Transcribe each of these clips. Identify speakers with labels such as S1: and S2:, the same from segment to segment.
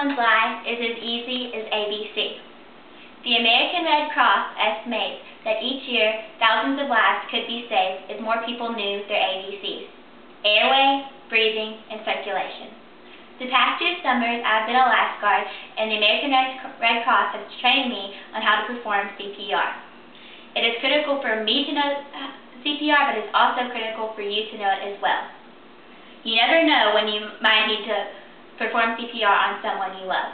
S1: someone's life is as easy as ABC. The American Red Cross estimates that each year thousands of lives could be saved if more people knew their ABCs: airway, breathing, and circulation. The past 2 summers I've been a lifeguard, and the American Red Cross has trained me on how to perform CPR. It is critical for me to know CPR, but it's also critical for you to know it as well. You never know when you might need to perform CPR on someone you love.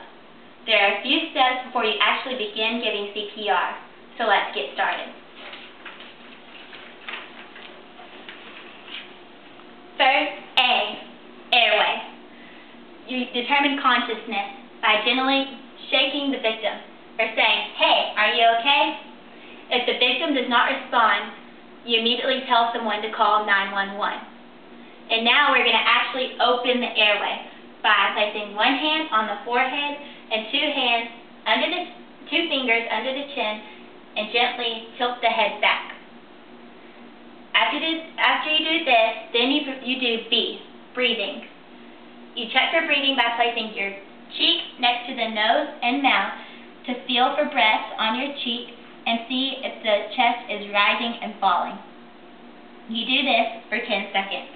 S1: There are a few steps before you actually begin giving CPR, so let's get started. First, A, airway. You determine consciousness by gently shaking the victim or saying, "Hey, are you okay?" If the victim does not respond, you immediately tell someone to call 911. And now we're going to actually open the airway by placing one hand on the forehead and 2 fingers under the chin, and gently tilt the head back. After you do this, then you do B, breathing. You check for breathing by placing your cheek next to the nose and mouth to feel for breaths on your cheek and see if the chest is rising and falling. You do this for 10 seconds.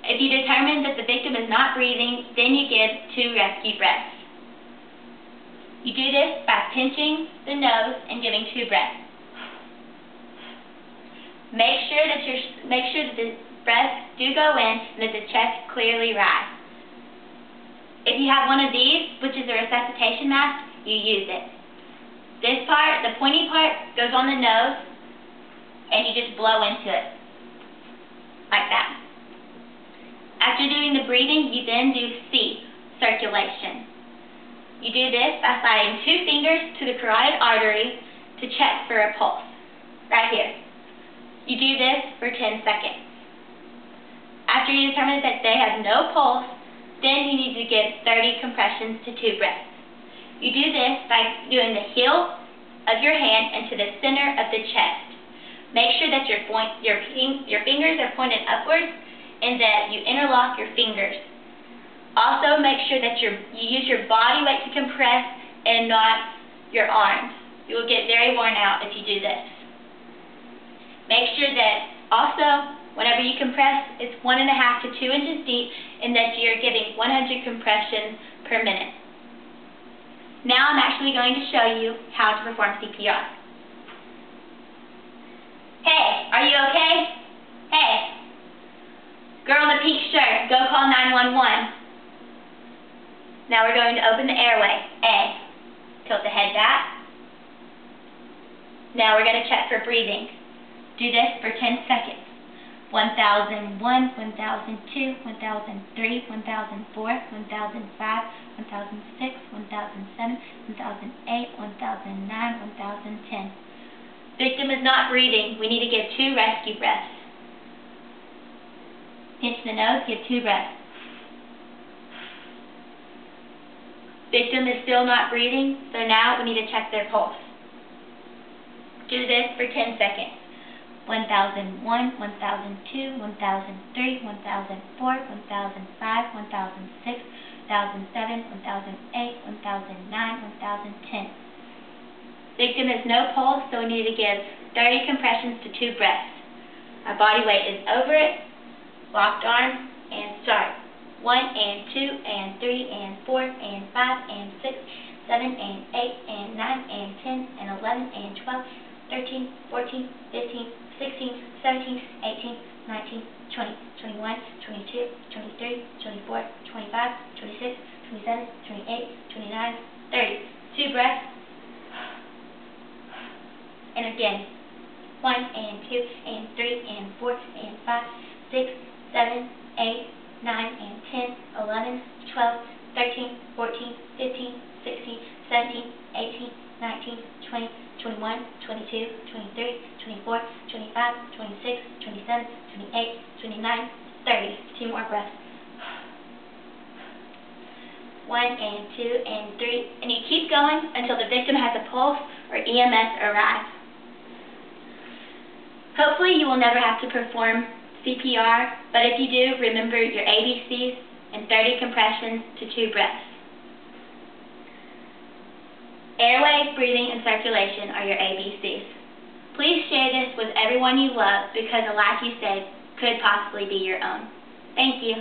S1: If you determine that the victim is not breathing, then you give 2 rescue breaths. You do this by pinching the nose and giving 2 breaths. Make sure that the breaths do go in and that the chest clearly rises. If you have one of these, which is a resuscitation mask, you use it. This part, the pointy part, goes on the nose, and you just blow into it, like that. After doing the breathing, you then do C, circulation. You do this by sliding 2 fingers to the carotid artery to check for a pulse, right here. You do this for 10 seconds. After you determine that they have no pulse, then you need to give 30 compressions to 2 breaths. You do this by doing the heel of your hand into the center of the chest. Make sure that your fingers are pointed upwards and that you interlock your fingers. Also, make sure that you use your body weight to compress and not your arms. You will get very worn out if you do this. Make sure that also, whenever you compress, it's 1.5 to 2 inches deep and that you're giving 100 compressions per minute. Now I'm actually going to show you how to perform CPR. Hey, are you okay? Hey. Girl in the pink shirt, go call 911. Now we're going to open the airway. A. Tilt the head back. Now we're going to check for breathing. Do this for 10 seconds. 1001, 1002, 1003, 1004, 1005, 1006, 1007, 1008, 1009, 1010. Victim is not breathing. We need to give 2 rescue breaths. Pinch the nose, give 2 breaths. Victim is still not breathing, so now we need to check their pulse. Do this for 10 seconds. 1001, 1002, 1003, 1004, 1005, 1006, 1007, 1008, 1009, 1010. Victim has no pulse, so we need to give 30 compressions to 2 breaths. Our body weight is over it. Locked arms, and start. 1 and 2 and 3 and 4 and 5 and 6, 7 and 8 and 9 and 10 and 11 and 12, 13, 14, 15, 16, 17, 18, 19, 20, 21, 22, 23, 24, 25, 26, 27, 28, 29, 30. 2 breaths. And again. 1 and 2 and 3 and 4 and 5, 6, 7, 8, 9 and 10, 11, 12, 13, 14, 15, 16, 17, 18, 19, 20, 21, 22, 23, 24, 25, 26, 27, 28, 29, 30. 2 more breaths. 1 and 2 and 3, and you keep going until the victim has a pulse or EMS arrives. Hopefully you will never have to perform CPR, but if you do, remember your ABCs and 30 compressions to 2 breaths. Airway, breathing, and circulation are your ABCs. Please share this with everyone you love because a life you saved could possibly be your own. Thank you.